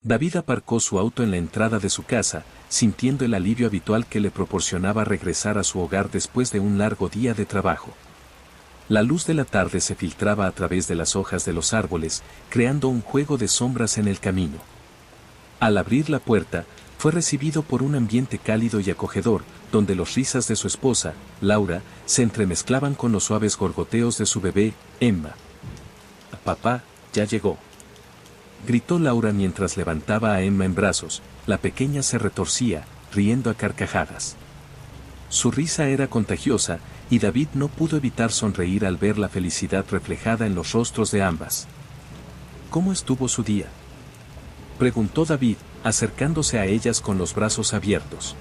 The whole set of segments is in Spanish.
David aparcó su auto en la entrada de su casa, sintiendo el alivio habitual que le proporcionaba regresar a su hogar después de un largo día de trabajo. La luz de la tarde se filtraba a través de las hojas de los árboles, creando un juego de sombras en el camino. Al abrir la puerta, fue recibido por un ambiente cálido y acogedor, donde las risas de su esposa, Laura, se entremezclaban con los suaves gorgoteos de su bebé, Emma. «Papá, ya llegó», gritó Laura mientras levantaba a Emma en brazos. La pequeña se retorcía, riendo a carcajadas. Su risa era contagiosa, y David no pudo evitar sonreír al ver la felicidad reflejada en los rostros de ambas. «¿Cómo estuvo su día?», preguntó David, acercándose a ellas con los brazos abiertos.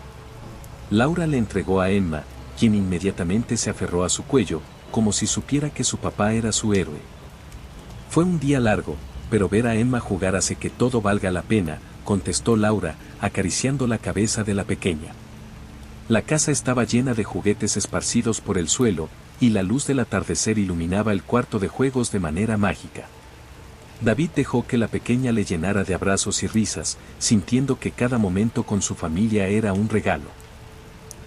Laura le entregó a Emma, quien inmediatamente se aferró a su cuello, como si supiera que su papá era su héroe. «Fue un día largo, pero ver a Emma jugar hace que todo valga la pena», contestó Laura, acariciando la cabeza de la pequeña. La casa estaba llena de juguetes esparcidos por el suelo, y la luz del atardecer iluminaba el cuarto de juegos de manera mágica. David dejó que la pequeña le llenara de abrazos y risas, sintiendo que cada momento con su familia era un regalo.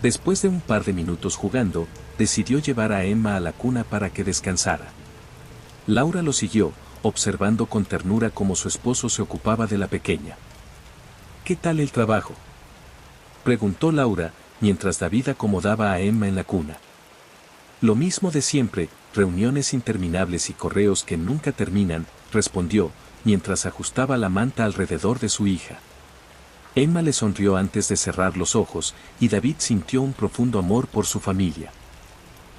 Después de un par de minutos jugando, decidió llevar a Emma a la cuna para que descansara. Laura lo siguió, observando con ternura cómo su esposo se ocupaba de la pequeña. «¿Qué tal el trabajo?», preguntó Laura, mientras David acomodaba a Emma en la cuna. «Lo mismo de siempre, reuniones interminables y correos que nunca terminan», respondió, mientras ajustaba la manta alrededor de su hija. Emma le sonrió antes de cerrar los ojos, y David sintió un profundo amor por su familia.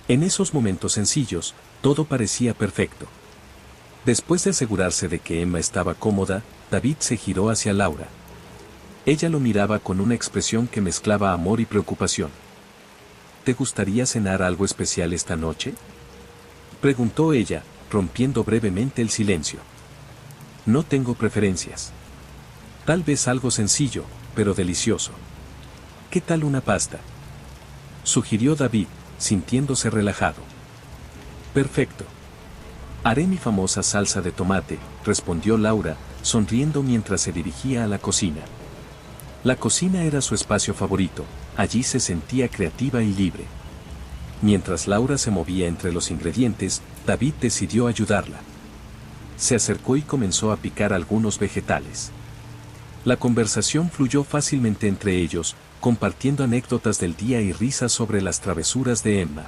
En esos momentos sencillos, todo parecía perfecto. Después de asegurarse de que Emma estaba cómoda, David se giró hacia Laura. Ella lo miraba con una expresión que mezclaba amor y preocupación. «¿Te gustaría cenar algo especial esta noche?», preguntó ella, rompiendo brevemente el silencio. «No tengo preferencias. Tal vez algo sencillo, pero delicioso. ¿Qué tal una pasta?», sugirió David, sintiéndose relajado. «Perfecto. Haré mi famosa salsa de tomate», respondió Laura, sonriendo mientras se dirigía a la cocina. La cocina era su espacio favorito, allí se sentía creativa y libre. Mientras Laura se movía entre los ingredientes, David decidió ayudarla. Se acercó y comenzó a picar algunos vegetales. La conversación fluyó fácilmente entre ellos, compartiendo anécdotas del día y risas sobre las travesuras de Emma.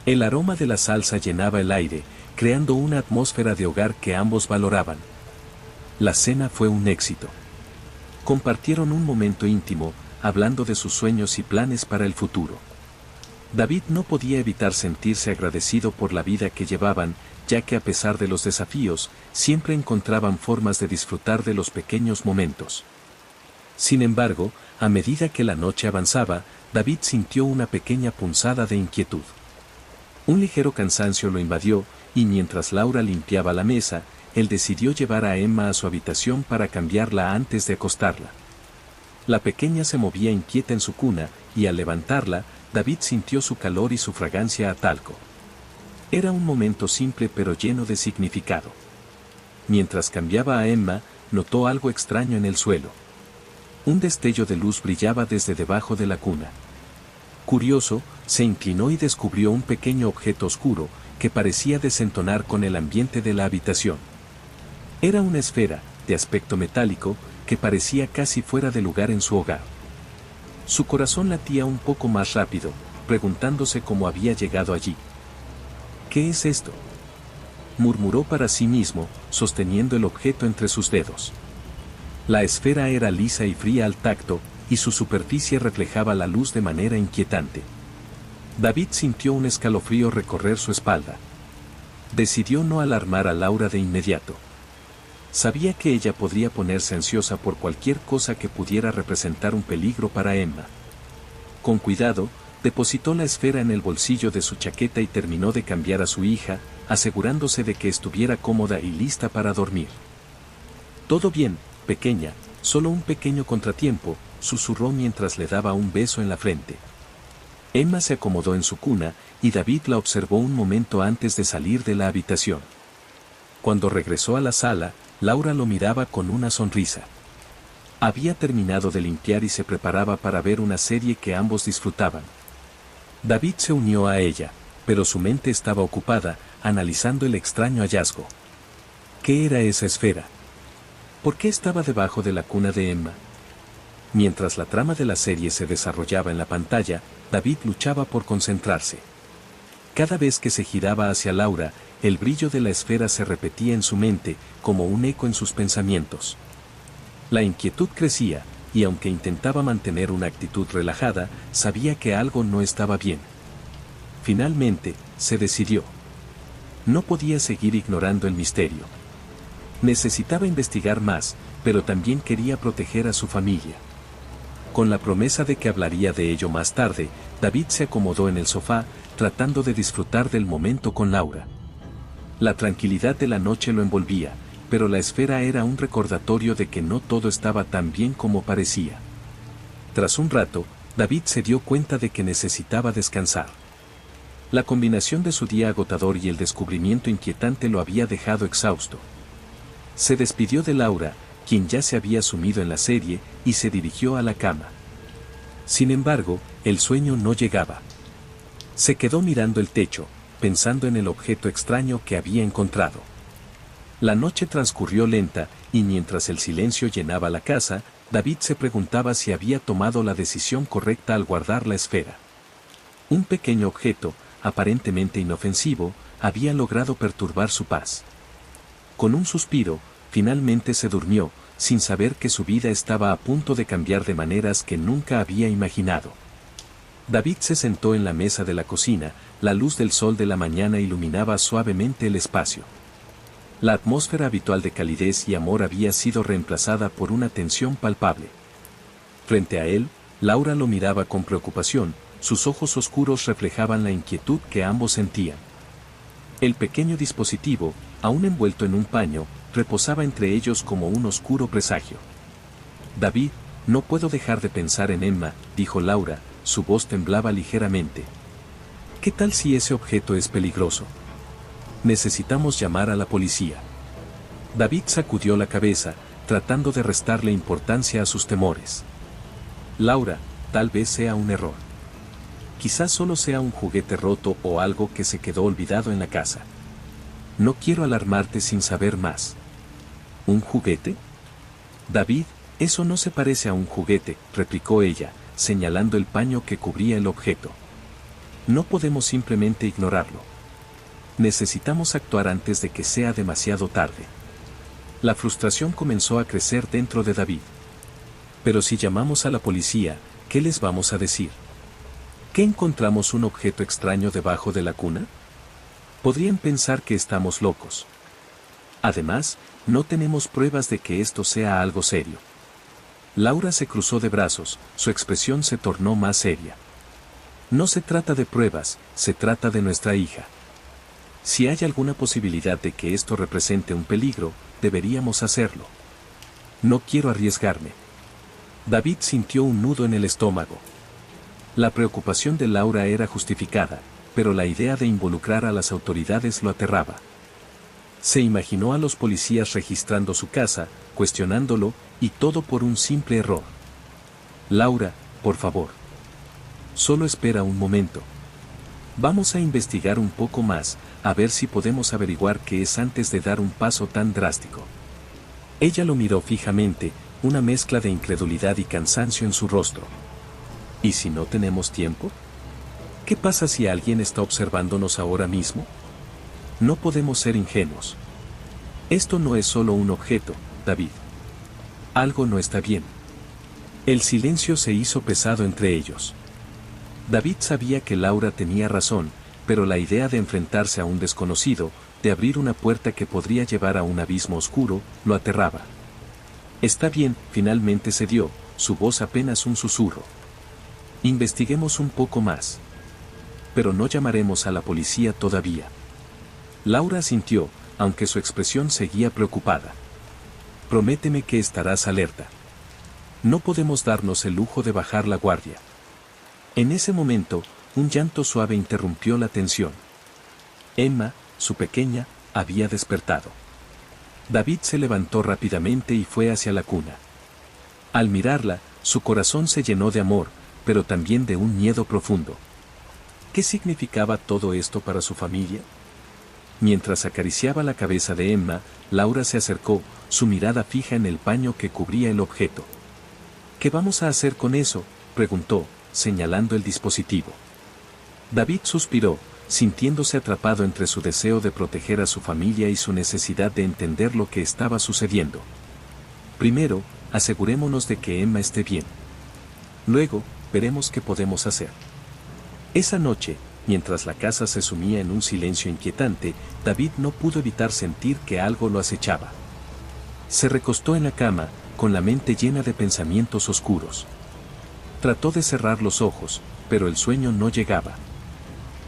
El aroma de la salsa llenaba el aire, creando una atmósfera de hogar que ambos valoraban. La cena fue un éxito. Compartieron un momento íntimo, hablando de sus sueños y planes para el futuro. David no podía evitar sentirse agradecido por la vida que llevaban, ya que a pesar de los desafíos, siempre encontraban formas de disfrutar de los pequeños momentos. Sin embargo, a medida que la noche avanzaba, David sintió una pequeña punzada de inquietud. Un ligero cansancio lo invadió, y mientras Laura limpiaba la mesa, él decidió llevar a Emma a su habitación para cambiarla antes de acostarla. La pequeña se movía inquieta en su cuna, y al levantarla, David sintió su calor y su fragancia a talco. Era un momento simple pero lleno de significado. Mientras cambiaba a Emma, notó algo extraño en el suelo. Un destello de luz brillaba desde debajo de la cuna. Curioso, se inclinó y descubrió un pequeño objeto oscuro, que parecía desentonar con el ambiente de la habitación. Era una esfera, de aspecto metálico, que parecía casi fuera de lugar en su hogar. Su corazón latía un poco más rápido, preguntándose cómo había llegado allí. «¿Qué es esto?», murmuró para sí mismo, sosteniendo el objeto entre sus dedos. La esfera era lisa y fría al tacto, y su superficie reflejaba la luz de manera inquietante. David sintió un escalofrío recorrer su espalda. Decidió no alarmar a Laura de inmediato. Sabía que ella podría ponerse ansiosa por cualquier cosa que pudiera representar un peligro para Emma. Con cuidado, depositó la esfera en el bolsillo de su chaqueta y terminó de cambiar a su hija, asegurándose de que estuviera cómoda y lista para dormir. «Todo bien, pequeña, solo un pequeño contratiempo», susurró mientras le daba un beso en la frente. Emma se acomodó en su cuna, y David la observó un momento antes de salir de la habitación. Cuando regresó a la sala, Laura lo miraba con una sonrisa. Había terminado de limpiar y se preparaba para ver una serie que ambos disfrutaban. David se unió a ella, pero su mente estaba ocupada, analizando el extraño hallazgo. ¿Qué era esa esfera? ¿Por qué estaba debajo de la cuna de Emma? Mientras la trama de la serie se desarrollaba en la pantalla, David luchaba por concentrarse. Cada vez que se giraba hacia Laura, el brillo de la esfera se repetía en su mente, como un eco en sus pensamientos. La inquietud crecía, y aunque intentaba mantener una actitud relajada, sabía que algo no estaba bien. Finalmente, se decidió. No podía seguir ignorando el misterio. Necesitaba investigar más, pero también quería proteger a su familia. Con la promesa de que hablaría de ello más tarde, David se acomodó en el sofá, tratando de disfrutar del momento con Laura. La tranquilidad de la noche lo envolvía, pero la esfera era un recordatorio de que no todo estaba tan bien como parecía. Tras un rato, David se dio cuenta de que necesitaba descansar. La combinación de su día agotador y el descubrimiento inquietante lo había dejado exhausto. Se despidió de Laura, quien ya se había sumido en la serie, y se dirigió a la cama. Sin embargo, el sueño no llegaba. Se quedó mirando el techo, pensando en el objeto extraño que había encontrado. La noche transcurrió lenta, y mientras el silencio llenaba la casa, David se preguntaba si había tomado la decisión correcta al guardar la esfera. Un pequeño objeto, aparentemente inofensivo, había logrado perturbar su paz. Con un suspiro, finalmente se durmió, sin saber que su vida estaba a punto de cambiar de maneras que nunca había imaginado. David se sentó en la mesa de la cocina, la luz del sol de la mañana iluminaba suavemente el espacio. La atmósfera habitual de calidez y amor había sido reemplazada por una tensión palpable. Frente a él, Laura lo miraba con preocupación, sus ojos oscuros reflejaban la inquietud que ambos sentían. El pequeño dispositivo, aún envuelto en un paño, reposaba entre ellos como un oscuro presagio. David, no puedo dejar de pensar en Emma, dijo Laura, su voz temblaba ligeramente. ¿Qué tal si ese objeto es peligroso? Necesitamos llamar a la policía. David sacudió la cabeza, tratando de restarle importancia a sus temores. Laura, tal vez sea un error. Quizás solo sea un juguete roto o algo que se quedó olvidado en la casa. No quiero alarmarte sin saber más. ¿Un juguete? David, eso no se parece a un juguete, replicó ella, señalando el paño que cubría el objeto. No podemos simplemente ignorarlo. Necesitamos actuar antes de que sea demasiado tarde. La frustración comenzó a crecer dentro de David. Pero si llamamos a la policía, ¿qué les vamos a decir? ¿Qué encontramos un objeto extraño debajo de la cuna? Podrían pensar que estamos locos. Además, no tenemos pruebas de que esto sea algo serio. Laura se cruzó de brazos, su expresión se tornó más seria. No se trata de pruebas, se trata de nuestra hija. Si hay alguna posibilidad de que esto represente un peligro, deberíamos hacerlo. No quiero arriesgarme. David sintió un nudo en el estómago. La preocupación de Laura era justificada, pero la idea de involucrar a las autoridades lo aterraba. Se imaginó a los policías registrando su casa, cuestionándolo, y todo por un simple error. Laura, por favor. Solo espera un momento. Vamos a investigar un poco más, a ver si podemos averiguar qué es antes de dar un paso tan drástico. Ella lo miró fijamente, una mezcla de incredulidad y cansancio en su rostro. ¿Y si no tenemos tiempo? ¿Qué pasa si alguien está observándonos ahora mismo? No podemos ser ingenuos. Esto no es solo un objeto, David. Algo no está bien. El silencio se hizo pesado entre ellos. David sabía que Laura tenía razón, pero la idea de enfrentarse a un desconocido, de abrir una puerta que podría llevar a un abismo oscuro, lo aterraba. Está bien, finalmente cedió, su voz apenas un susurro. Investiguemos un poco más. Pero no llamaremos a la policía todavía. Laura asintió, aunque su expresión seguía preocupada. Prométeme que estarás alerta. No podemos darnos el lujo de bajar la guardia. En ese momento, un llanto suave interrumpió la tensión. Emma, su pequeña, había despertado. David se levantó rápidamente y fue hacia la cuna. Al mirarla, su corazón se llenó de amor, pero también de un miedo profundo. ¿Qué significaba todo esto para su familia? Mientras acariciaba la cabeza de Emma, Laura se acercó, su mirada fija en el paño que cubría el objeto. ¿Qué vamos a hacer con eso?, preguntó, señalando el dispositivo. David suspiró, sintiéndose atrapado entre su deseo de proteger a su familia y su necesidad de entender lo que estaba sucediendo. Primero, asegurémonos de que Emma esté bien. Luego, veremos qué podemos hacer. Esa noche, mientras la casa se sumía en un silencio inquietante, David no pudo evitar sentir que algo lo acechaba. Se recostó en la cama, con la mente llena de pensamientos oscuros. Trató de cerrar los ojos, pero el sueño no llegaba.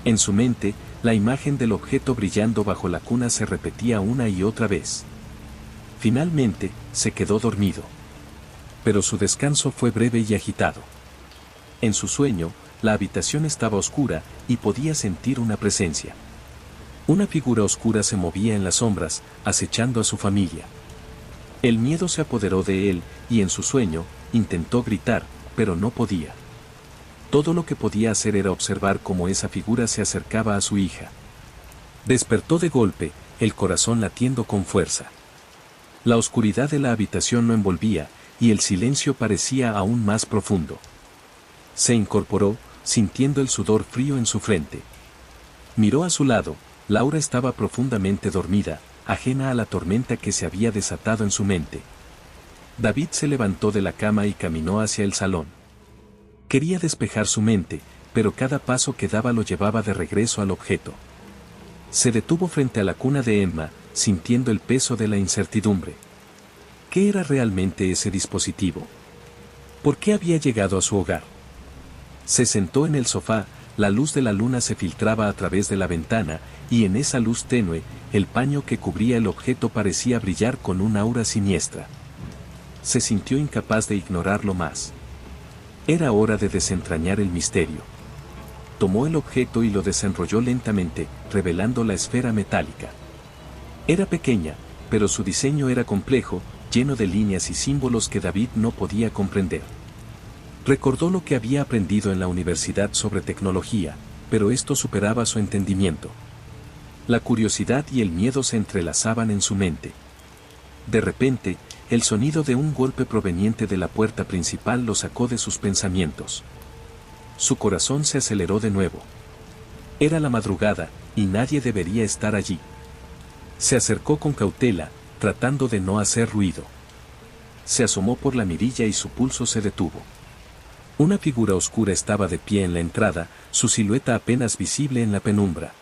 En su mente, la imagen del objeto brillando bajo la cuna se repetía una y otra vez. Finalmente, se quedó dormido. Pero su descanso fue breve y agitado. En su sueño, la habitación estaba oscura y podía sentir una presencia. Una figura oscura se movía en las sombras, acechando a su familia. El miedo se apoderó de él, y en su sueño, intentó gritar, pero no podía. Todo lo que podía hacer era observar cómo esa figura se acercaba a su hija. Despertó de golpe, el corazón latiendo con fuerza. La oscuridad de la habitación lo envolvía, y el silencio parecía aún más profundo. Se incorporó, sintiendo el sudor frío en su frente. Miró a su lado, Laura estaba profundamente dormida, ajena a la tormenta que se había desatado en su mente. David se levantó de la cama y caminó hacia el salón. Quería despejar su mente, pero cada paso que daba lo llevaba de regreso al objeto. Se detuvo frente a la cuna de Emma, sintiendo el peso de la incertidumbre. ¿Qué era realmente ese dispositivo? ¿Por qué había llegado a su hogar? Se sentó en el sofá, la luz de la luna se filtraba a través de la ventana, y en esa luz tenue, el paño que cubría el objeto parecía brillar con un aura siniestra. Se sintió incapaz de ignorarlo más. Era hora de desentrañar el misterio. Tomó el objeto y lo desenrolló lentamente, revelando la esfera metálica. Era pequeña, pero su diseño era complejo, lleno de líneas y símbolos que David no podía comprender. Recordó lo que había aprendido en la universidad sobre tecnología, pero esto superaba su entendimiento. La curiosidad y el miedo se entrelazaban en su mente. De repente, el sonido de un golpe proveniente de la puerta principal lo sacó de sus pensamientos. Su corazón se aceleró de nuevo. Era la madrugada, y nadie debería estar allí. Se acercó con cautela, tratando de no hacer ruido. Se asomó por la mirilla y su pulso se detuvo. Una figura oscura estaba de pie en la entrada, su silueta apenas visible en la penumbra.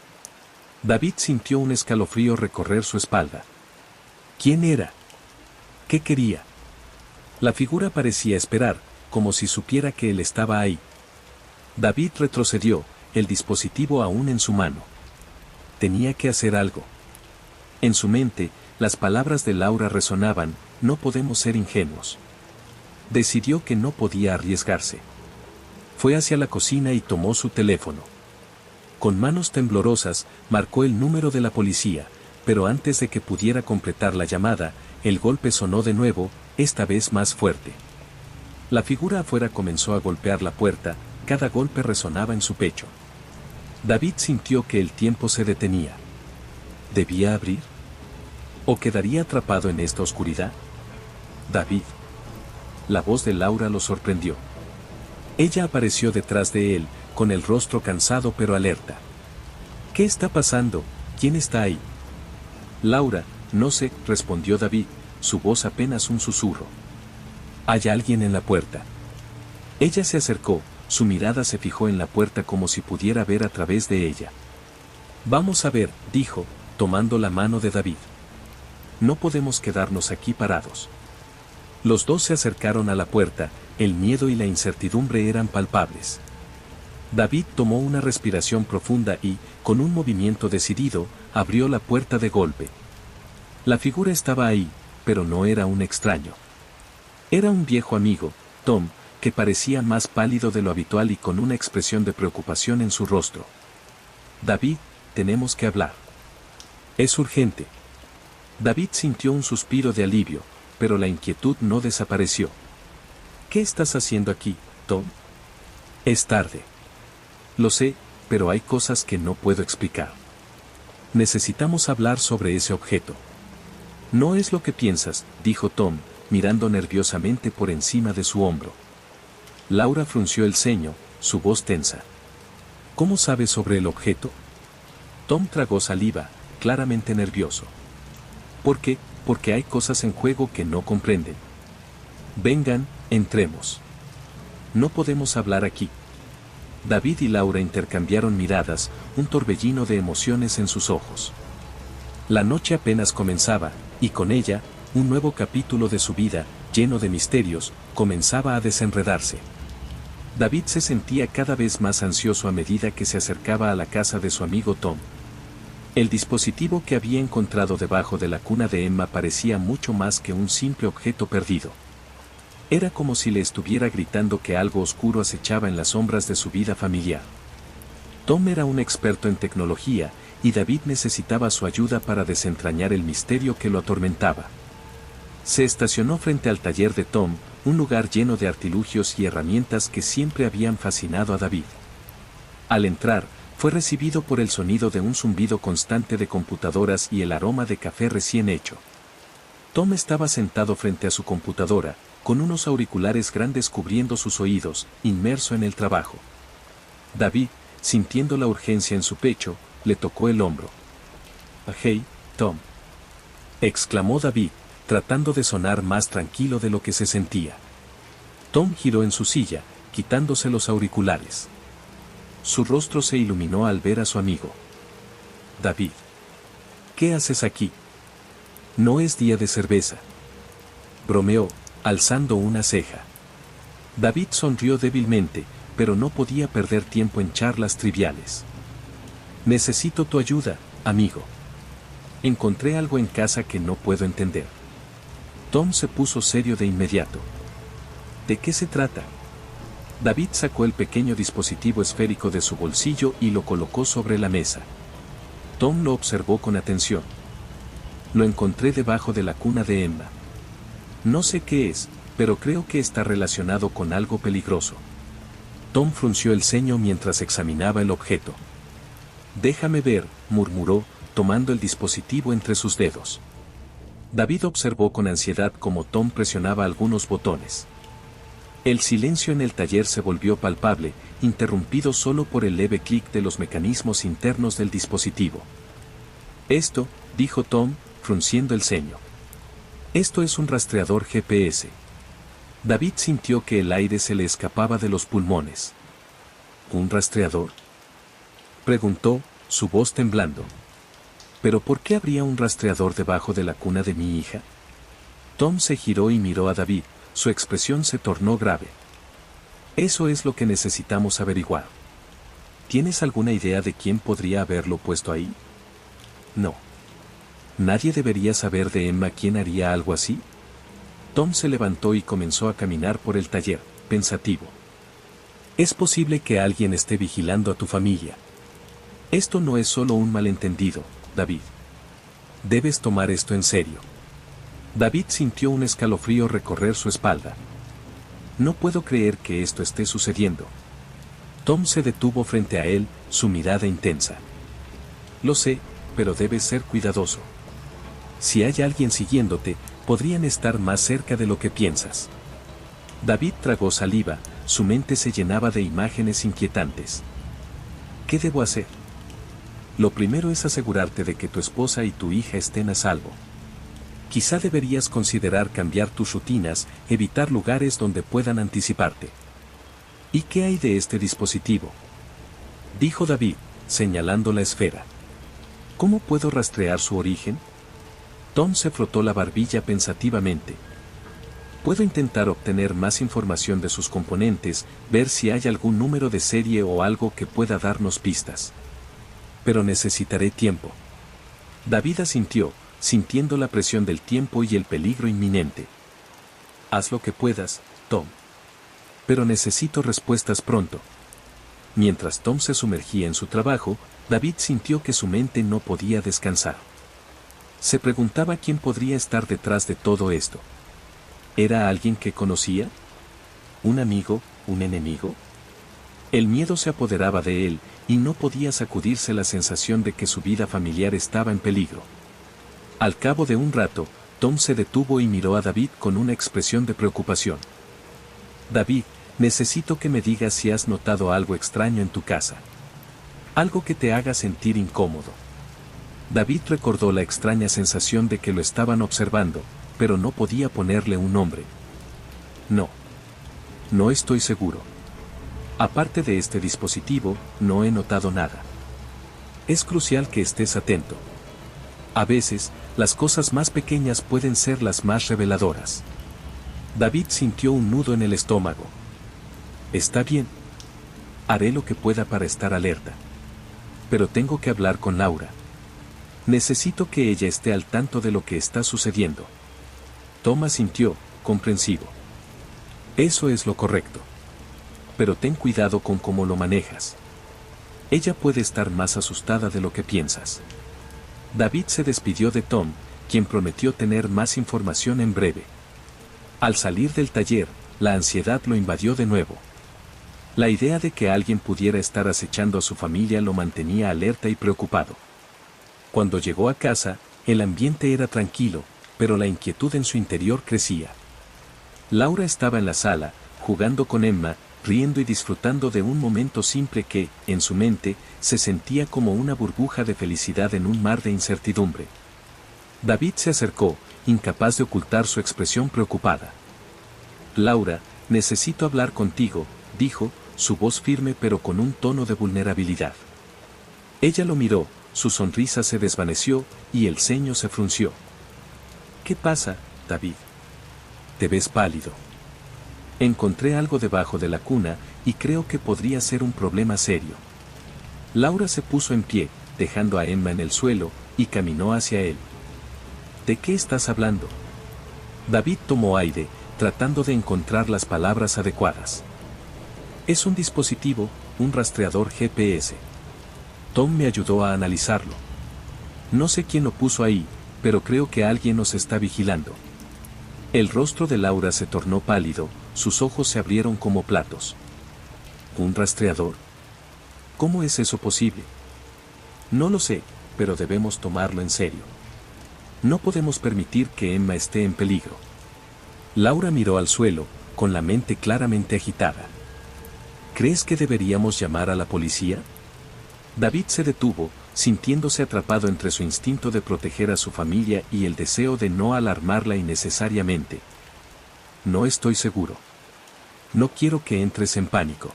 David sintió un escalofrío recorrer su espalda. ¿Quién era? ¿Qué quería? La figura parecía esperar, como si supiera que él estaba ahí. David retrocedió, el dispositivo aún en su mano. Tenía que hacer algo. En su mente, las palabras de Laura resonaban: no podemos ser ingenuos. Decidió que no podía arriesgarse. Fue hacia la cocina y tomó su teléfono. Con manos temblorosas, marcó el número de la policía, pero antes de que pudiera completar la llamada, el golpe sonó de nuevo, esta vez más fuerte. La figura afuera comenzó a golpear la puerta, cada golpe resonaba en su pecho. David sintió que el tiempo se detenía. ¿Debía abrir? ¿O quedaría atrapado en esta oscuridad? David. La voz de Laura lo sorprendió. Ella apareció detrás de él, con el rostro cansado pero alerta. ¿Qué está pasando? ¿Quién está ahí? Laura, no sé, respondió David, su voz apenas un susurro. Hay alguien en la puerta. Ella se acercó, su mirada se fijó en la puerta como si pudiera ver a través de ella. Vamos a ver, dijo, tomando la mano de David. No podemos quedarnos aquí parados. Los dos se acercaron a la puerta, el miedo y la incertidumbre eran palpables. David tomó una respiración profunda y, con un movimiento decidido, abrió la puerta de golpe. La figura estaba ahí, pero no era un extraño. Era un viejo amigo, Tom, que parecía más pálido de lo habitual y con una expresión de preocupación en su rostro. David, tenemos que hablar. Es urgente. David sintió un suspiro de alivio, pero la inquietud no desapareció. ¿Qué estás haciendo aquí, Tom? Es tarde. Lo sé, pero hay cosas que no puedo explicar. Necesitamos hablar sobre ese objeto. No es lo que piensas, dijo Tom, mirando nerviosamente por encima de su hombro. Laura frunció el ceño, su voz tensa. ¿Cómo sabes sobre el objeto? Tom tragó saliva, claramente nervioso. ¿Por qué? Porque hay cosas en juego que no comprenden. Vengan, entremos. No podemos hablar aquí. David y Laura intercambiaron miradas, un torbellino de emociones en sus ojos. La noche apenas comenzaba, y con ella, un nuevo capítulo de su vida, lleno de misterios, comenzaba a desenredarse. David se sentía cada vez más ansioso a medida que se acercaba a la casa de su amigo Tom. El dispositivo que había encontrado debajo de la cuna de Emma parecía mucho más que un simple objeto perdido. Era como si le estuviera gritando que algo oscuro acechaba en las sombras de su vida familiar. Tom era un experto en tecnología, y David necesitaba su ayuda para desentrañar el misterio que lo atormentaba. Se estacionó frente al taller de Tom, un lugar lleno de artilugios y herramientas que siempre habían fascinado a David. Al entrar, fue recibido por el sonido de un zumbido constante de computadoras y el aroma de café recién hecho. Tom estaba sentado frente a su computadora, con unos auriculares grandes cubriendo sus oídos, inmerso en el trabajo. David, sintiendo la urgencia en su pecho, le tocó el hombro. «Hey, Tom», exclamó David, tratando de sonar más tranquilo de lo que se sentía. Tom giró en su silla, quitándose los auriculares. Su rostro se iluminó al ver a su amigo. «David, ¿qué haces aquí? No es día de cerveza», bromeó, alzando una ceja. David sonrió débilmente, pero no podía perder tiempo en charlas triviales. «Necesito tu ayuda, amigo. Encontré algo en casa que no puedo entender». Tom se puso serio de inmediato. «¿De qué se trata?». David sacó el pequeño dispositivo esférico de su bolsillo y lo colocó sobre la mesa. Tom lo observó con atención. «Lo encontré debajo de la cuna de Emma. No sé qué es, pero creo que está relacionado con algo peligroso». Tom frunció el ceño mientras examinaba el objeto. «Déjame ver», murmuró, tomando el dispositivo entre sus dedos. David observó con ansiedad cómo Tom presionaba algunos botones. El silencio en el taller se volvió palpable, interrumpido solo por el leve clic de los mecanismos internos del dispositivo. «Esto», dijo Tom, frunciendo el ceño. «Esto es un rastreador GPS». David sintió que el aire se le escapaba de los pulmones. «¿Un rastreador?», preguntó, su voz temblando. «¿Pero por qué habría un rastreador debajo de la cuna de mi hija?». Tom se giró y miró a David, su expresión se tornó grave. «Eso es lo que necesitamos averiguar. ¿Tienes alguna idea de quién podría haberlo puesto ahí?». «No. ¿Nadie debería saber de Emma quién haría algo así?». Tom se levantó y comenzó a caminar por el taller, pensativo. «Es posible que alguien esté vigilando a tu familia. Esto no es solo un malentendido, David. Debes tomar esto en serio». David sintió un escalofrío recorrer su espalda. «No puedo creer que esto esté sucediendo». Tom se detuvo frente a él, su mirada intensa. «Lo sé, pero debes ser cuidadoso. Si hay alguien siguiéndote, podrían estar más cerca de lo que piensas». David tragó saliva, su mente se llenaba de imágenes inquietantes. «¿Qué debo hacer?». «Lo primero es asegurarte de que tu esposa y tu hija estén a salvo. Quizá deberías considerar cambiar tus rutinas, evitar lugares donde puedan anticiparte». «¿Y qué hay de este dispositivo?», dijo David, señalando la esfera. «¿Cómo puedo rastrear su origen?». Tom se frotó la barbilla pensativamente. «Puedo intentar obtener más información de sus componentes, ver si hay algún número de serie o algo que pueda darnos pistas. Pero necesitaré tiempo». David asintió, sintiendo la presión del tiempo y el peligro inminente. «Haz lo que puedas, Tom. Pero necesito respuestas pronto». Mientras Tom se sumergía en su trabajo, David sintió que su mente no podía descansar. Se preguntaba quién podría estar detrás de todo esto. ¿Era alguien que conocía? ¿Un amigo, un enemigo? El miedo se apoderaba de él, y no podía sacudirse la sensación de que su vida familiar estaba en peligro. Al cabo de un rato, Tom se detuvo y miró a David con una expresión de preocupación. David, necesito que me digas si has notado algo extraño en tu casa. Algo que te haga sentir incómodo. David recordó la extraña sensación de que lo estaban observando, pero no podía ponerle un nombre. No. No estoy seguro. Aparte de este dispositivo, no he notado nada. Es crucial que estés atento. A veces, las cosas más pequeñas pueden ser las más reveladoras. David sintió un nudo en el estómago. Está bien. Haré lo que pueda para estar alerta. Pero tengo que hablar con Laura. Necesito que ella esté al tanto de lo que está sucediendo. Tom asintió, comprensivo. Eso es lo correcto. Pero ten cuidado con cómo lo manejas. Ella puede estar más asustada de lo que piensas. David se despidió de Tom, quien prometió tener más información en breve. Al salir del taller, la ansiedad lo invadió de nuevo. La idea de que alguien pudiera estar acechando a su familia lo mantenía alerta y preocupado. Cuando llegó a casa, el ambiente era tranquilo, pero la inquietud en su interior crecía. Laura estaba en la sala, jugando con Emma, riendo y disfrutando de un momento simple que, en su mente, se sentía como una burbuja de felicidad en un mar de incertidumbre. David se acercó, incapaz de ocultar su expresión preocupada. Laura, necesito hablar contigo, dijo, su voz firme pero con un tono de vulnerabilidad. Ella lo miró, su sonrisa se desvaneció, y el ceño se frunció. ¿Qué pasa, David? Te ves pálido. Encontré algo debajo de la cuna, y creo que podría ser un problema serio. Laura se puso en pie, dejando a Emma en el suelo, y caminó hacia él. ¿De qué estás hablando? David tomó aire, tratando de encontrar las palabras adecuadas. Es un dispositivo, un rastreador GPS. Tom me ayudó a analizarlo. No sé quién lo puso ahí, pero creo que alguien nos está vigilando. El rostro de Laura se tornó pálido, sus ojos se abrieron como platos. ¿Un rastreador? ¿Cómo es eso posible? No lo sé, pero debemos tomarlo en serio. No podemos permitir que Emma esté en peligro. Laura miró al suelo, con la mente claramente agitada. ¿Crees que deberíamos llamar a la policía? David se detuvo, sintiéndose atrapado entre su instinto de proteger a su familia y el deseo de no alarmarla innecesariamente. No estoy seguro. No quiero que entres en pánico.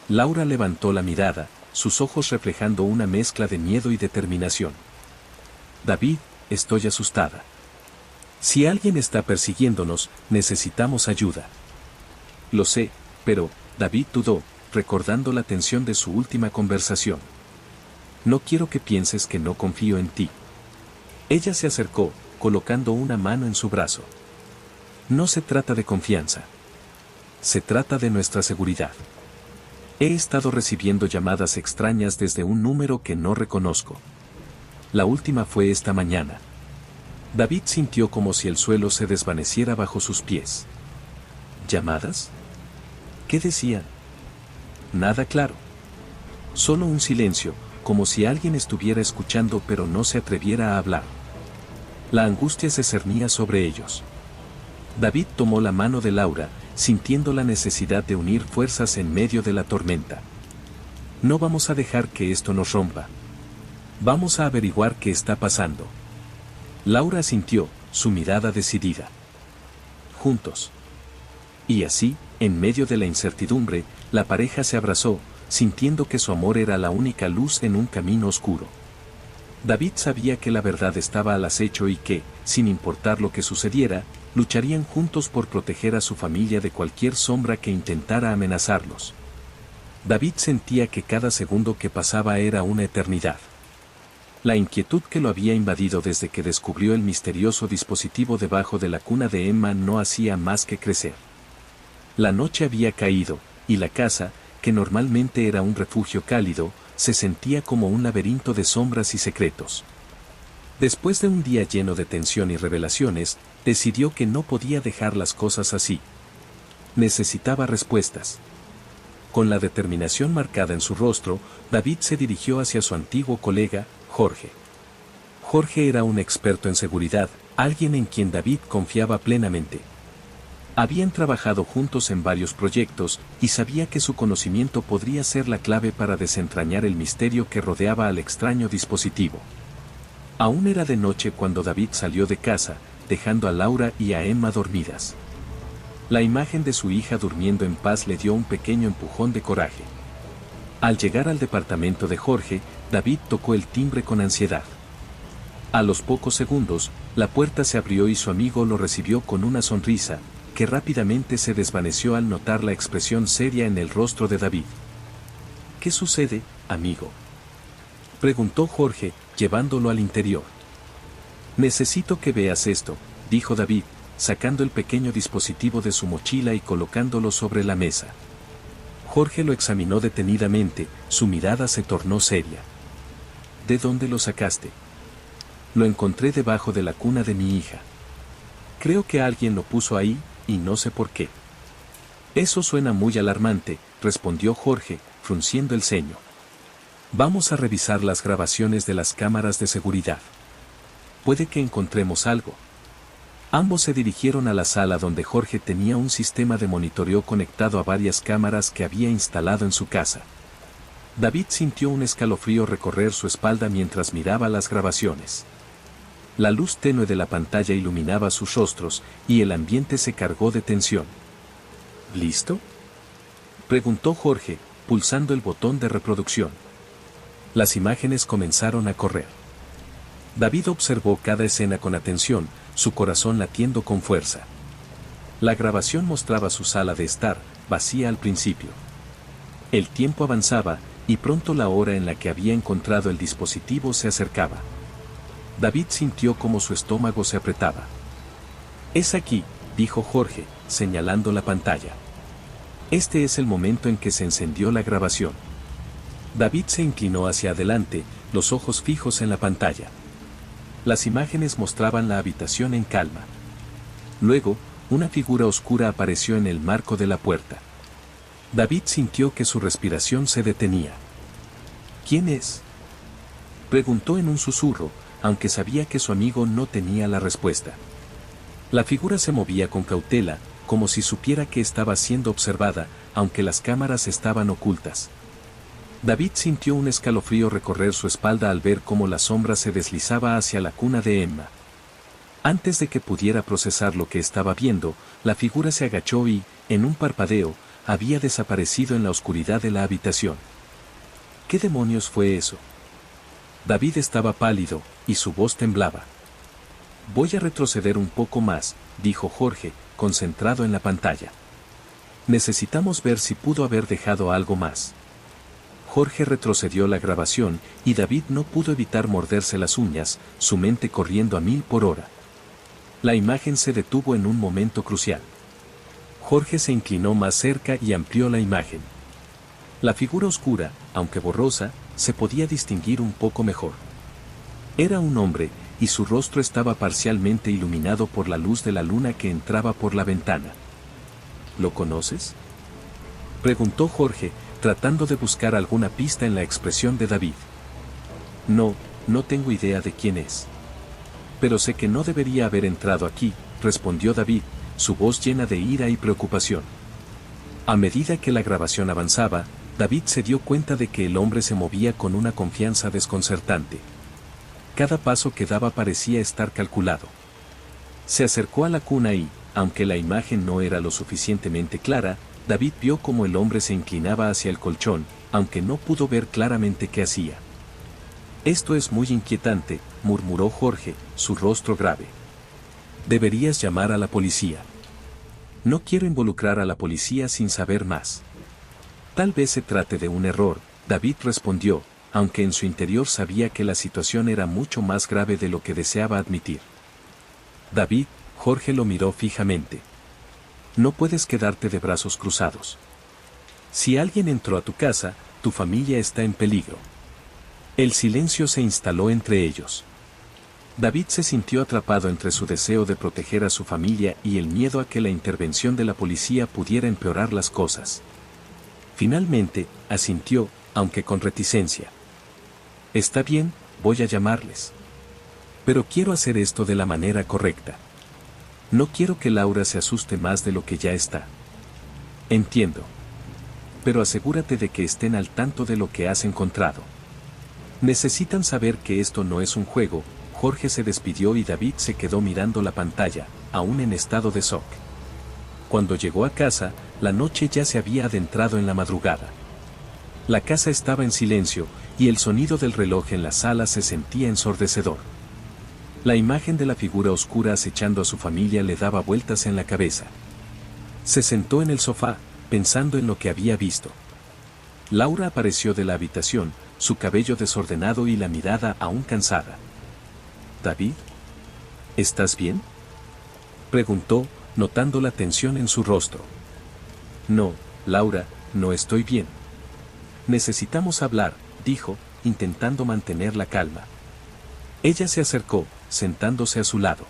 Laura levantó la mirada, sus ojos reflejando una mezcla de miedo y determinación. David, estoy asustada. Si alguien está persiguiéndonos, necesitamos ayuda. Lo sé, pero, David dudó, recordando la tensión de su última conversación. No quiero que pienses que no confío en ti. Ella se acercó, colocando una mano en su brazo. No se trata de confianza. Se trata de nuestra seguridad. He estado recibiendo llamadas extrañas desde un número que no reconozco. La última fue esta mañana. David sintió como si el suelo se desvaneciera bajo sus pies. ¿Llamadas? ¿Qué decían? Nada claro. Solo un silencio, como si alguien estuviera escuchando pero no se atreviera a hablar. La angustia se cernía sobre ellos. David tomó la mano de Laura, sintiendo la necesidad de unir fuerzas en medio de la tormenta. No vamos a dejar que esto nos rompa. Vamos a averiguar qué está pasando. Laura asintió, su mirada decidida. Juntos. Y así, en medio de la incertidumbre, la pareja se abrazó, sintiendo que su amor era la única luz en un camino oscuro. David sabía que la verdad estaba al acecho y que, sin importar lo que sucediera, lucharían juntos por proteger a su familia de cualquier sombra que intentara amenazarlos. David sentía que cada segundo que pasaba era una eternidad. La inquietud que lo había invadido desde que descubrió el misterioso dispositivo debajo de la cuna de Emma no hacía más que crecer. La noche había caído, y la casa, que normalmente era un refugio cálido, se sentía como un laberinto de sombras y secretos. Después de un día lleno de tensión y revelaciones, decidió que no podía dejar las cosas así. Necesitaba respuestas. Con la determinación marcada en su rostro, David se dirigió hacia su antiguo colega, Jorge. Jorge era un experto en seguridad, alguien en quien David confiaba plenamente. Habían trabajado juntos en varios proyectos y sabía que su conocimiento podría ser la clave para desentrañar el misterio que rodeaba al extraño dispositivo. Aún era de noche cuando David salió de casa, dejando a Laura y a Emma dormidas. La imagen de su hija durmiendo en paz le dio un pequeño empujón de coraje. Al llegar al departamento de Jorge, David tocó el timbre con ansiedad. A los pocos segundos, la puerta se abrió y su amigo lo recibió con una sonrisa, que rápidamente se desvaneció al notar la expresión seria en el rostro de David. ¿Qué sucede, amigo?, preguntó Jorge, llevándolo al interior. Necesito que veas esto, dijo David, sacando el pequeño dispositivo de su mochila y colocándolo sobre la mesa. Jorge lo examinó detenidamente, su mirada se tornó seria. ¿De dónde lo sacaste? Lo encontré debajo de la cuna de mi hija. Creo que alguien lo puso ahí, y no sé por qué. Eso suena muy alarmante, respondió Jorge, frunciendo el ceño. Vamos a revisar las grabaciones de las cámaras de seguridad. Puede que encontremos algo. Ambos se dirigieron a la sala donde Jorge tenía un sistema de monitoreo conectado a varias cámaras que había instalado en su casa. David sintió un escalofrío recorrer su espalda mientras miraba las grabaciones. La luz tenue de la pantalla iluminaba sus rostros, y el ambiente se cargó de tensión. ¿Listo?, preguntó Jorge, pulsando el botón de reproducción. Las imágenes comenzaron a correr. David observó cada escena con atención, su corazón latiendo con fuerza. La grabación mostraba su sala de estar, vacía al principio. El tiempo avanzaba, y pronto la hora en la que había encontrado el dispositivo se acercaba. David sintió como su estómago se apretaba. «Es aquí», dijo Jorge, señalando la pantalla. Este es el momento en que se encendió la grabación. David se inclinó hacia adelante, los ojos fijos en la pantalla. Las imágenes mostraban la habitación en calma. Luego, una figura oscura apareció en el marco de la puerta. David sintió que su respiración se detenía. «¿Quién es?», preguntó en un susurro, aunque sabía que su amigo no tenía la respuesta. La figura se movía con cautela, como si supiera que estaba siendo observada, aunque las cámaras estaban ocultas. David sintió un escalofrío recorrer su espalda al ver cómo la sombra se deslizaba hacia la cuna de Emma. Antes de que pudiera procesar lo que estaba viendo, la figura se agachó y, en un parpadeo, había desaparecido en la oscuridad de la habitación. ¿Qué demonios fue eso? David estaba pálido, y su voz temblaba. «Voy a retroceder un poco más», dijo Jorge, concentrado en la pantalla. «Necesitamos ver si pudo haber dejado algo más». Jorge retrocedió la grabación, y David no pudo evitar morderse las uñas, su mente corriendo a 1000 por hora. La imagen se detuvo en un momento crucial. Jorge se inclinó más cerca y amplió la imagen. La figura oscura, aunque borrosa, se podía distinguir un poco mejor. Era un hombre, y su rostro estaba parcialmente iluminado por la luz de la luna que entraba por la ventana. ¿Lo conoces?, preguntó Jorge, tratando de buscar alguna pista en la expresión de David. «No, no tengo idea de quién es. Pero sé que no debería haber entrado aquí», respondió David, su voz llena de ira y preocupación. A medida que la grabación avanzaba, David se dio cuenta de que el hombre se movía con una confianza desconcertante. Cada paso que daba parecía estar calculado. Se acercó a la cuna y, aunque la imagen no era lo suficientemente clara, David vio cómo el hombre se inclinaba hacia el colchón, aunque no pudo ver claramente qué hacía. «Esto es muy inquietante», murmuró Jorge, su rostro grave. «Deberías llamar a la policía». «No quiero involucrar a la policía sin saber más». «Tal vez se trate de un error», David respondió, aunque en su interior sabía que la situación era mucho más grave de lo que deseaba admitir. «David», Jorge lo miró fijamente. «No puedes quedarte de brazos cruzados. Si alguien entró a tu casa, tu familia está en peligro». El silencio se instaló entre ellos. David se sintió atrapado entre su deseo de proteger a su familia y el miedo a que la intervención de la policía pudiera empeorar las cosas. Finalmente, asintió, aunque con reticencia. Está bien, voy a llamarles. Pero quiero hacer esto de la manera correcta. No quiero que Laura se asuste más de lo que ya está. Entiendo. Pero asegúrate de que estén al tanto de lo que has encontrado. Necesitan saber que esto no es un juego. Jorge se despidió y David se quedó mirando la pantalla, aún en estado de shock. Cuando llegó a casa, la noche ya se había adentrado en la madrugada. La casa estaba en silencio, y el sonido del reloj en la sala se sentía ensordecedor. La imagen de la figura oscura acechando a su familia le daba vueltas en la cabeza. Se sentó en el sofá, pensando en lo que había visto. Laura apareció de la habitación, su cabello desordenado y la mirada aún cansada. «David, ¿estás bien?», preguntó, notando la tensión en su rostro. «No, Laura, no estoy bien. Necesitamos hablar», dijo, intentando mantener la calma. Ella se acercó, sentándose a su lado.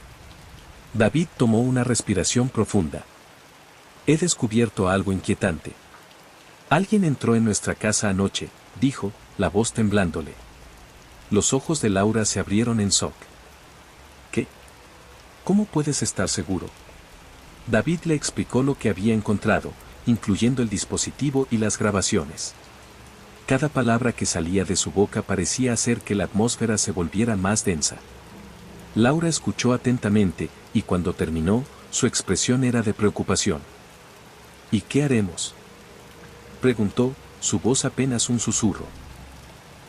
David tomó una respiración profunda. «He descubierto algo inquietante. Alguien entró en nuestra casa anoche», dijo, la voz temblándole. Los ojos de Laura se abrieron en shock. «¿Qué? ¿Cómo puedes estar seguro?». David le explicó lo que había encontrado, incluyendo el dispositivo y las grabaciones. Cada palabra que salía de su boca parecía hacer que la atmósfera se volviera más densa. Laura escuchó atentamente, y cuando terminó, su expresión era de preocupación. «¿Y qué haremos?», preguntó, su voz apenas un susurro.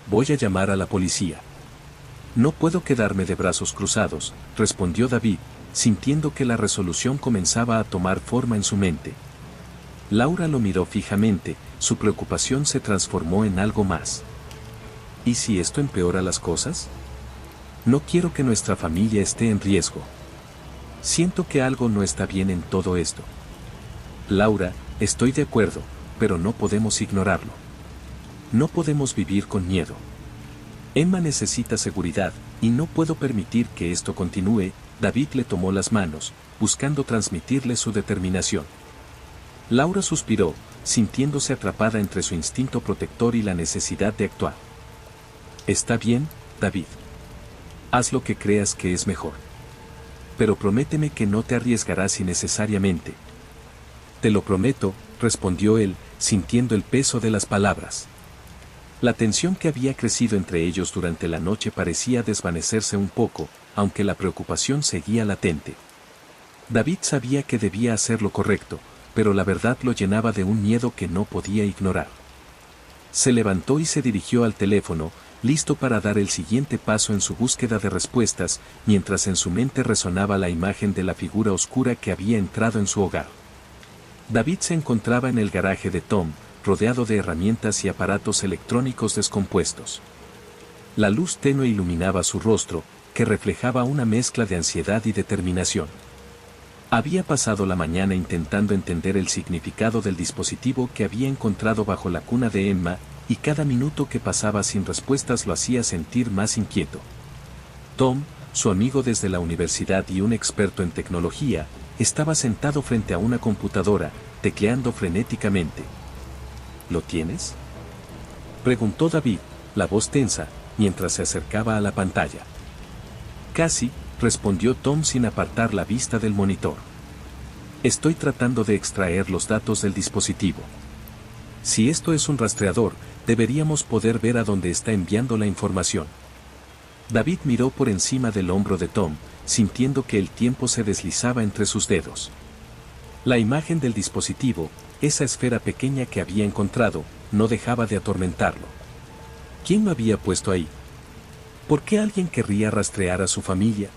«Voy a llamar a la policía». «No puedo quedarme de brazos cruzados», respondió David, sintiendo que la resolución comenzaba a tomar forma en su mente. Laura lo miró fijamente, su preocupación se transformó en algo más. ¿Y si esto empeora las cosas? No quiero que nuestra familia esté en riesgo. Siento que algo no está bien en todo esto. Laura, estoy de acuerdo, pero no podemos ignorarlo. No podemos vivir con miedo. Emma necesita seguridad, y no puedo permitir que esto continúe. David le tomó las manos, buscando transmitirle su determinación. Laura suspiró, sintiéndose atrapada entre su instinto protector y la necesidad de actuar. «Está bien, David. Haz lo que creas que es mejor. Pero prométeme que no te arriesgarás innecesariamente». «Te lo prometo», respondió él, sintiendo el peso de las palabras. La tensión que había crecido entre ellos durante la noche parecía desvanecerse un poco, aunque la preocupación seguía latente. David sabía que debía hacer lo correcto, pero la verdad lo llenaba de un miedo que no podía ignorar. Se levantó y se dirigió al teléfono, listo para dar el siguiente paso en su búsqueda de respuestas, mientras en su mente resonaba la imagen de la figura oscura que había entrado en su hogar. David se encontraba en el garaje de Tom, rodeado de herramientas y aparatos electrónicos descompuestos. La luz tenue iluminaba su rostro, que reflejaba una mezcla de ansiedad y determinación. Había pasado la mañana intentando entender el significado del dispositivo que había encontrado bajo la cuna de Emma, y cada minuto que pasaba sin respuestas lo hacía sentir más inquieto. Tom, su amigo desde la universidad y un experto en tecnología, estaba sentado frente a una computadora, tecleando frenéticamente. «¿Lo tienes?», preguntó David, la voz tensa, mientras se acercaba a la pantalla. «Casi», respondió Tom sin apartar la vista del monitor. «Estoy tratando de extraer los datos del dispositivo. Si esto es un rastreador, deberíamos poder ver a dónde está enviando la información». David miró por encima del hombro de Tom, sintiendo que el tiempo se deslizaba entre sus dedos. La imagen del dispositivo, esa esfera pequeña que había encontrado, no dejaba de atormentarlo. ¿Quién lo había puesto ahí? ¿Por qué alguien querría rastrear a su familia?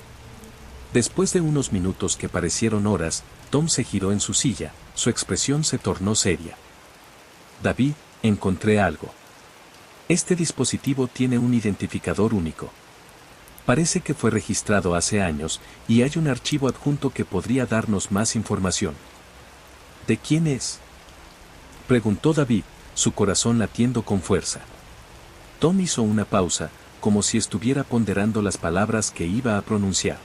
Después de unos minutos que parecieron horas, Tom se giró en su silla, su expresión se tornó seria. «David, encontré algo. Este dispositivo tiene un identificador único. Parece que fue registrado hace años, y hay un archivo adjunto que podría darnos más información». «¿De quién es?», preguntó David, su corazón latiendo con fuerza. Tom hizo una pausa, como si estuviera ponderando las palabras que iba a pronunciar.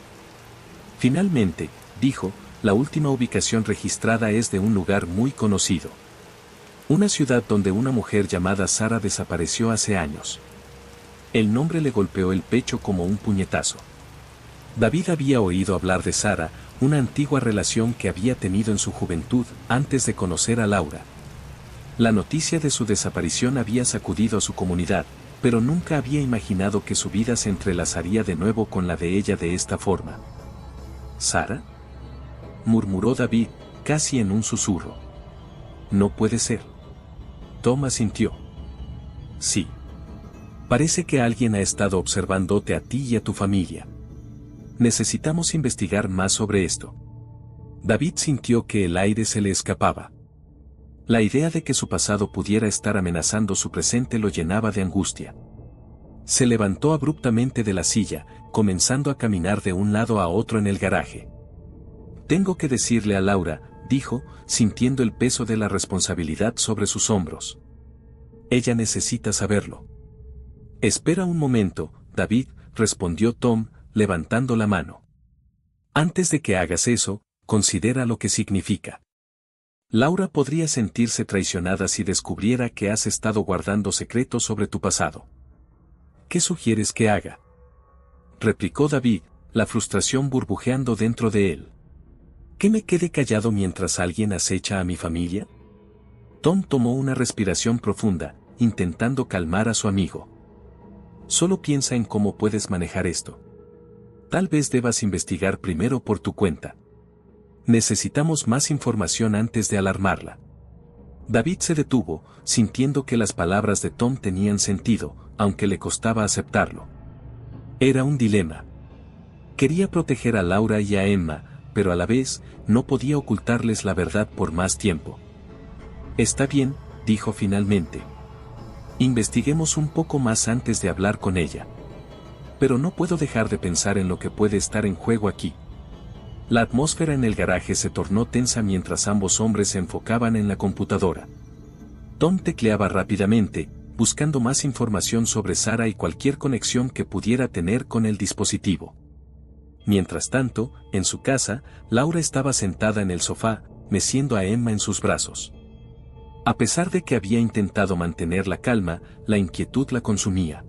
Finalmente, dijo, la última ubicación registrada es de un lugar muy conocido. Una ciudad donde una mujer llamada Sara desapareció hace años. El nombre le golpeó el pecho como un puñetazo. David había oído hablar de Sara, una antigua relación que había tenido en su juventud antes de conocer a Laura. La noticia de su desaparición había sacudido a su comunidad, pero nunca había imaginado que su vida se entrelazaría de nuevo con la de ella de esta forma. ¿Sara?, murmuró David, casi en un susurro. No puede ser. Tom asintió. Sí. Parece que alguien ha estado observándote a ti y a tu familia. Necesitamos investigar más sobre esto. David sintió que el aire se le escapaba. La idea de que su pasado pudiera estar amenazando su presente lo llenaba de angustia. Se levantó abruptamente de la silla, comenzando a caminar de un lado a otro en el garaje. Tengo que decirle a Laura, dijo, sintiendo el peso de la responsabilidad sobre sus hombros. Ella necesita saberlo. Espera un momento, David, respondió Tom, levantando la mano. Antes de que hagas eso, considera lo que significa. Laura podría sentirse traicionada si descubriera que has estado guardando secretos sobre tu pasado. ¿Qué sugieres que haga?, replicó David, la frustración burbujeando dentro de él. ¿Que me quede callado mientras alguien acecha a mi familia? Tom tomó una respiración profunda, intentando calmar a su amigo. Solo piensa en cómo puedes manejar esto. Tal vez debas investigar primero por tu cuenta. Necesitamos más información antes de alarmarla. David se detuvo, sintiendo que las palabras de Tom tenían sentido, aunque le costaba aceptarlo. Era un dilema. Quería proteger a Laura y a Emma, pero a la vez, no podía ocultarles la verdad por más tiempo. Está bien, dijo finalmente. Investiguemos un poco más antes de hablar con ella. Pero no puedo dejar de pensar en lo que puede estar en juego aquí. La atmósfera en el garaje se tornó tensa mientras ambos hombres se enfocaban en la computadora. Tom tecleaba rápidamente, buscando más información sobre Sara y cualquier conexión que pudiera tener con el dispositivo. Mientras tanto, en su casa, Laura estaba sentada en el sofá, meciendo a Emma en sus brazos. A pesar de que había intentado mantener la calma, la inquietud la consumía.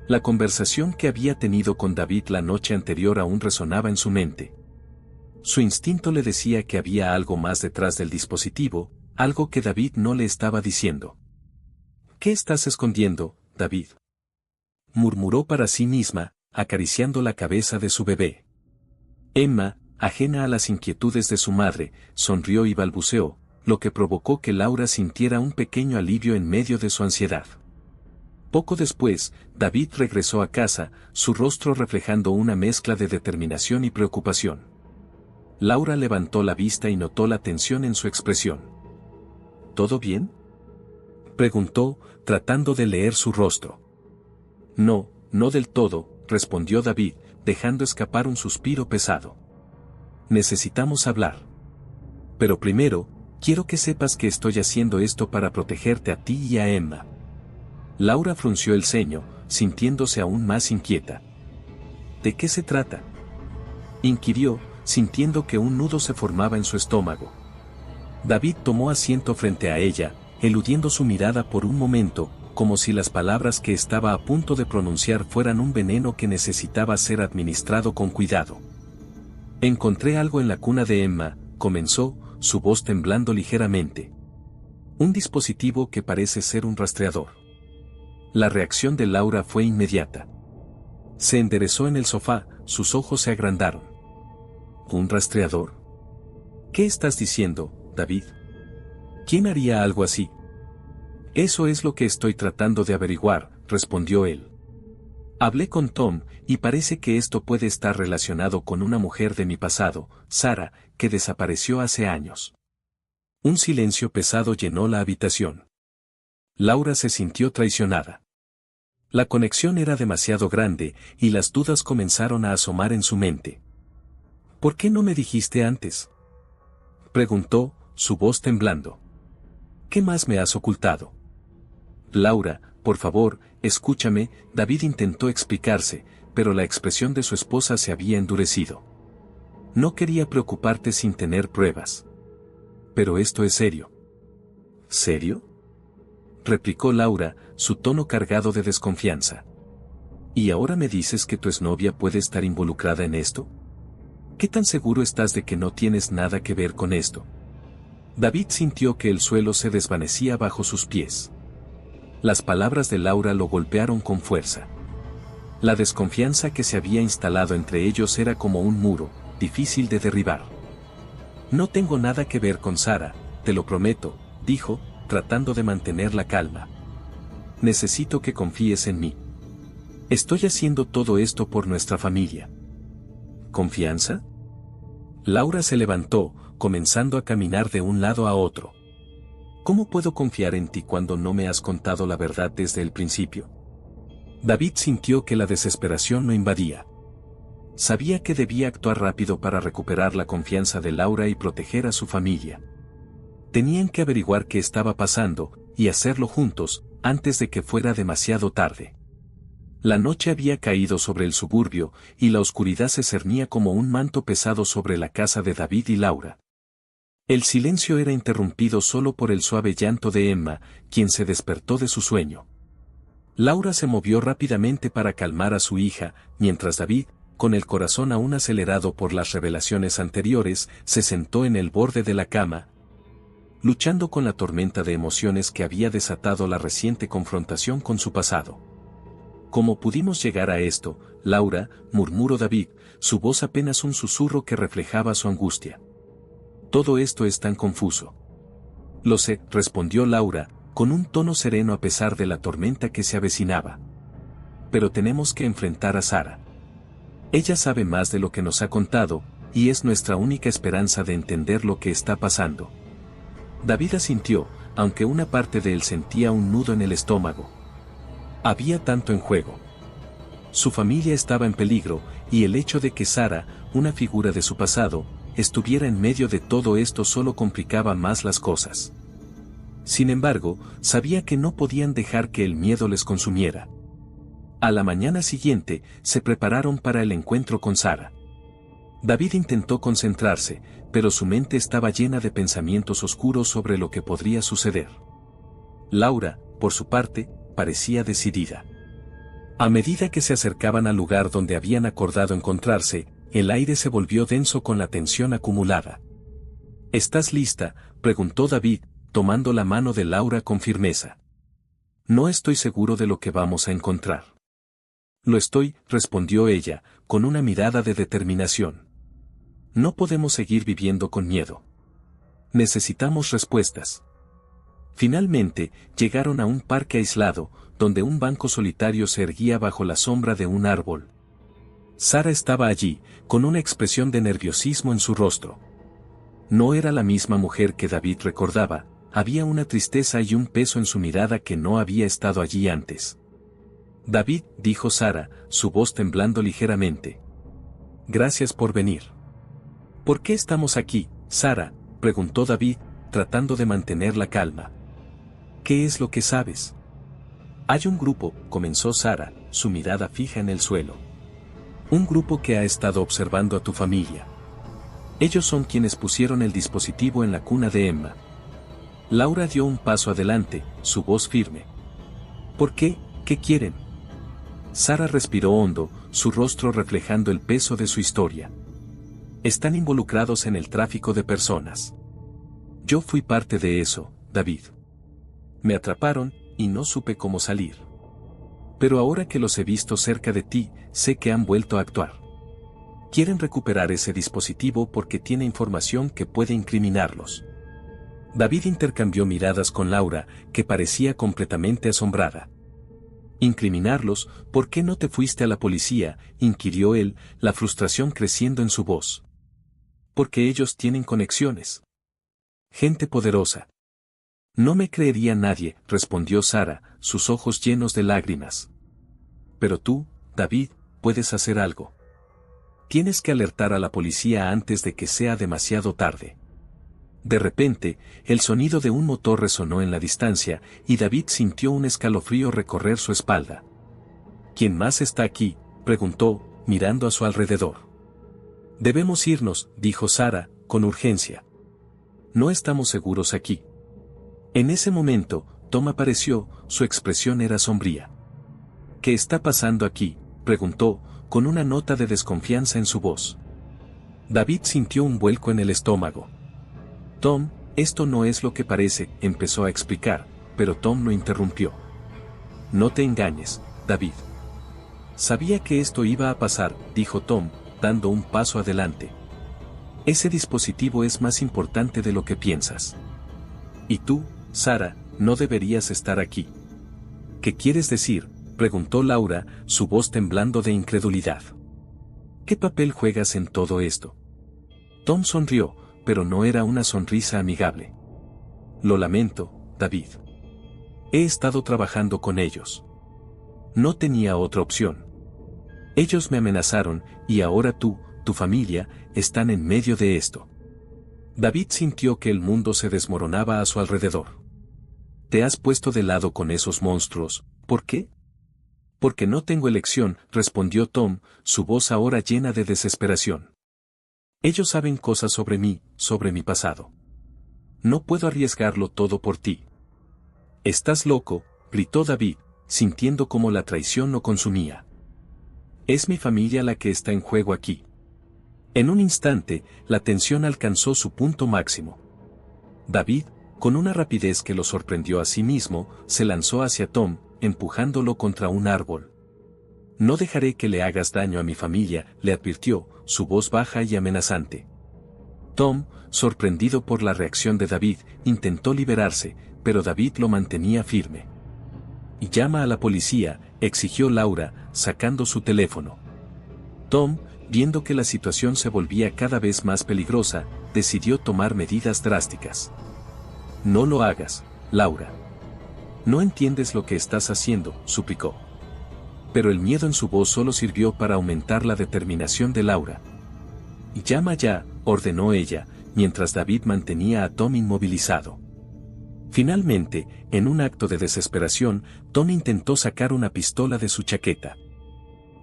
La conversación que había tenido con David la noche anterior aún resonaba en su mente. Su instinto le decía que había algo más detrás del dispositivo, algo que David no le estaba diciendo. ¿Qué estás escondiendo, David?, murmuró para sí misma, acariciando la cabeza de su bebé. Emma, ajena a las inquietudes de su madre, sonrió y balbuceó, lo que provocó que Laura sintiera un pequeño alivio en medio de su ansiedad. Poco después, David regresó a casa, su rostro reflejando una mezcla de determinación y preocupación. Laura levantó la vista y notó la tensión en su expresión. ¿Todo bien?, preguntó, tratando de leer su rostro. No, no del todo, respondió David, dejando escapar un suspiro pesado. Necesitamos hablar. Pero primero, quiero que sepas que estoy haciendo esto para protegerte a ti y a Emma. Laura frunció el ceño, sintiéndose aún más inquieta. ¿De qué se trata?, inquirió, sintiendo que un nudo se formaba en su estómago. David tomó asiento frente a ella, eludiendo su mirada por un momento, como si las palabras que estaba a punto de pronunciar fueran un veneno que necesitaba ser administrado con cuidado. Encontré algo en la cuna de Emma, comenzó, su voz temblando ligeramente. Un dispositivo que parece ser un rastreador. La reacción de Laura fue inmediata. Se enderezó en el sofá, sus ojos se agrandaron. ¿Un rastreador? ¿Qué estás diciendo, David? ¿Quién haría algo así? Eso es lo que estoy tratando de averiguar, respondió él. Hablé con Tom, y parece que esto puede estar relacionado con una mujer de mi pasado, Sara, que desapareció hace años. Un silencio pesado llenó la habitación. Laura se sintió traicionada. La conexión era demasiado grande, y las dudas comenzaron a asomar en su mente. ¿Por qué no me dijiste antes?, preguntó, su voz temblando. ¿Qué más me has ocultado? Laura, por favor, escúchame, David intentó explicarse, pero la expresión de su esposa se había endurecido. No quería preocuparte sin tener pruebas. Pero esto es serio. ¿Serio?, replicó Laura, su tono cargado de desconfianza. ¿Y ahora me dices que tu exnovia puede estar involucrada en esto? ¿Qué tan seguro estás de que no tienes nada que ver con esto? David sintió que el suelo se desvanecía bajo sus pies. Las palabras de Laura lo golpearon con fuerza. La desconfianza que se había instalado entre ellos era como un muro, difícil de derribar. No tengo nada que ver con Sara, te lo prometo, dijo, tratando de mantener la calma. Necesito que confíes en mí. Estoy haciendo todo esto por nuestra familia. ¿Confianza? Laura se levantó, comenzando a caminar de un lado a otro. ¿Cómo puedo confiar en ti cuando no me has contado la verdad desde el principio? David sintió que la desesperación lo invadía. Sabía que debía actuar rápido para recuperar la confianza de Laura y proteger a su familia. Tenían que averiguar qué estaba pasando, y hacerlo juntos, antes de que fuera demasiado tarde. La noche había caído sobre el suburbio, y la oscuridad se cernía como un manto pesado sobre la casa de David y Laura. El silencio era interrumpido solo por el suave llanto de Emma, quien se despertó de su sueño. Laura se movió rápidamente para calmar a su hija, mientras David, con el corazón aún acelerado por las revelaciones anteriores, se sentó en el borde de la cama, luchando con la tormenta de emociones que había desatado la reciente confrontación con su pasado. ¿Cómo pudimos llegar a esto, Laura?, murmuró David, su voz apenas un susurro que reflejaba su angustia. Todo esto es tan confuso. Lo sé, respondió Laura, con un tono sereno a pesar de la tormenta que se avecinaba. Pero tenemos que enfrentar a Sara. Ella sabe más de lo que nos ha contado, y es nuestra única esperanza de entender lo que está pasando. David asintió, aunque una parte de él sentía un nudo en el estómago. Había tanto en juego. Su familia estaba en peligro, y el hecho de que Sara, una figura de su pasado, estuviera en medio de todo esto solo complicaba más las cosas. Sin embargo, sabía que no podían dejar que el miedo les consumiera. A la mañana siguiente, se prepararon para el encuentro con Sara. David intentó concentrarse, pero su mente estaba llena de pensamientos oscuros sobre lo que podría suceder. Laura, por su parte, parecía decidida. A medida que se acercaban al lugar donde habían acordado encontrarse, el aire se volvió denso con la tensión acumulada. ¿Estás lista?, preguntó David, tomando la mano de Laura con firmeza. No estoy seguro de lo que vamos a encontrar. Lo estoy, respondió ella, con una mirada de determinación. No podemos seguir viviendo con miedo. Necesitamos respuestas. Finalmente, llegaron a un parque aislado, donde un banco solitario se erguía bajo la sombra de un árbol. Sara estaba allí, con una expresión de nerviosismo en su rostro. No era la misma mujer que David recordaba, había una tristeza y un peso en su mirada que no había estado allí antes. David, dijo Sara, su voz temblando ligeramente. Gracias por venir. ¿Por qué estamos aquí, Sara?, preguntó David, tratando de mantener la calma. ¿Qué es lo que sabes? Hay un grupo, comenzó Sara, su mirada fija en el suelo. Un grupo que ha estado observando a tu familia. Ellos son quienes pusieron el dispositivo en la cuna de Emma. Laura dio un paso adelante, su voz firme. ¿Por qué? ¿Qué quieren? Sara respiró hondo, su rostro reflejando el peso de su historia. Están involucrados en el tráfico de personas. Yo fui parte de eso, David. Me atraparon, y no supe cómo salir. Pero ahora que los he visto cerca de ti, sé que han vuelto a actuar. Quieren recuperar ese dispositivo porque tiene información que puede incriminarlos. David intercambió miradas con Laura, que parecía completamente asombrada. ¿Incriminarlos? ¿Por qué no te fuiste a la policía?, inquirió él, la frustración creciendo en su voz. Porque ellos tienen conexiones. Gente poderosa. No me creería nadie, respondió Sara, sus ojos llenos de lágrimas. Pero tú, David, puedes hacer algo. Tienes que alertar a la policía antes de que sea demasiado tarde. De repente, el sonido de un motor resonó en la distancia, y David sintió un escalofrío recorrer su espalda. ¿Quién más está aquí?, preguntó, mirando a su alrededor. Debemos irnos, dijo Sara, con urgencia. No estamos seguros aquí. En ese momento, Tom apareció, su expresión era sombría. ¿Qué está pasando aquí?, preguntó, con una nota de desconfianza en su voz. David sintió un vuelco en el estómago. Tom, esto no es lo que parece, empezó a explicar, pero Tom lo interrumpió. No te engañes, David. Sabía que esto iba a pasar, dijo Tom, dando un paso adelante. Ese dispositivo es más importante de lo que piensas. Y tú, Sara, no deberías estar aquí. ¿Qué quieres decir?, preguntó Laura, su voz temblando de incredulidad. ¿Qué papel juegas en todo esto? Tom sonrió, pero no era una sonrisa amigable. Lo lamento, David. He estado trabajando con ellos. No tenía otra opción. Ellos me amenazaron, y ahora tú, tu familia, están en medio de esto. David sintió que el mundo se desmoronaba a su alrededor. Te has puesto de lado con esos monstruos, ¿por qué? Porque no tengo elección, respondió Tom, su voz ahora llena de desesperación. Ellos saben cosas sobre mí, sobre mi pasado. No puedo arriesgarlo todo por ti. Estás loco, gritó David, sintiendo cómo la traición lo consumía. Es mi familia la que está en juego aquí. En un instante, la tensión alcanzó su punto máximo. David, con una rapidez que lo sorprendió a sí mismo, se lanzó hacia Tom, empujándolo contra un árbol. No dejaré que le hagas daño a mi familia, le advirtió, su voz baja y amenazante. Tom, sorprendido por la reacción de David, intentó liberarse, pero David lo mantenía firme. «Llama a la policía», exigió Laura, sacando su teléfono. Tom, viendo que la situación se volvía cada vez más peligrosa, decidió tomar medidas drásticas. «No lo hagas, Laura. No entiendes lo que estás haciendo», suplicó. Pero el miedo en su voz solo sirvió para aumentar la determinación de Laura. «Llama ya», ordenó ella, mientras David mantenía a Tom inmovilizado. Finalmente, en un acto de desesperación, Tom intentó sacar una pistola de su chaqueta.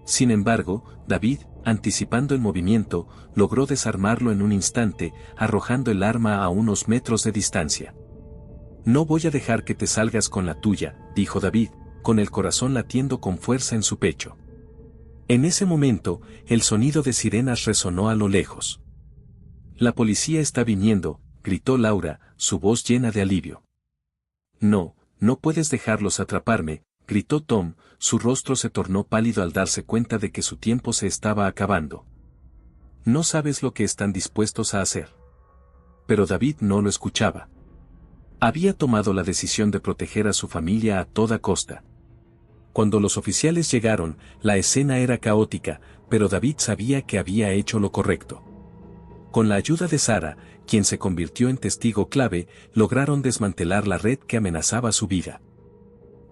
Sin embargo, David, anticipando el movimiento, logró desarmarlo en un instante, arrojando el arma a unos metros de distancia. «No voy a dejar que te salgas con la tuya», dijo David, con el corazón latiendo con fuerza en su pecho. En ese momento, el sonido de sirenas resonó a lo lejos. «La policía está viniendo», gritó Laura, su voz llena de alivio. «No, no puedes dejarlos atraparme», gritó Tom, su rostro se tornó pálido al darse cuenta de que su tiempo se estaba acabando. «No sabes lo que están dispuestos a hacer». Pero David no lo escuchaba. Había tomado la decisión de proteger a su familia a toda costa. Cuando los oficiales llegaron, la escena era caótica, pero David sabía que había hecho lo correcto. Con la ayuda de Sara, quien se convirtió en testigo clave, lograron desmantelar la red que amenazaba su vida.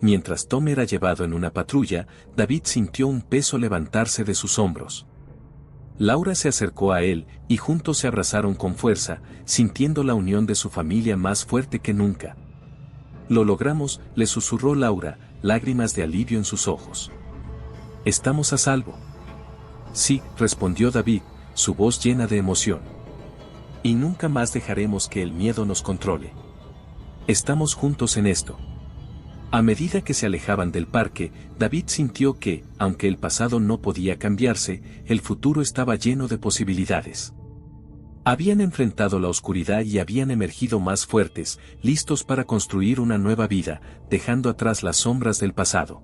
Mientras Tom era llevado en una patrulla, David sintió un peso levantarse de sus hombros. Laura se acercó a él, y juntos se abrazaron con fuerza, sintiendo la unión de su familia más fuerte que nunca. «Lo logramos», le susurró Laura, lágrimas de alivio en sus ojos. «¿Estamos a salvo?» «Sí», respondió David, su voz llena de emoción. «Y nunca más dejaremos que el miedo nos controle. Estamos juntos en esto». A medida que se alejaban del parque, David sintió que, aunque el pasado no podía cambiarse, el futuro estaba lleno de posibilidades. Habían enfrentado la oscuridad y habían emergido más fuertes, listos para construir una nueva vida, dejando atrás las sombras del pasado.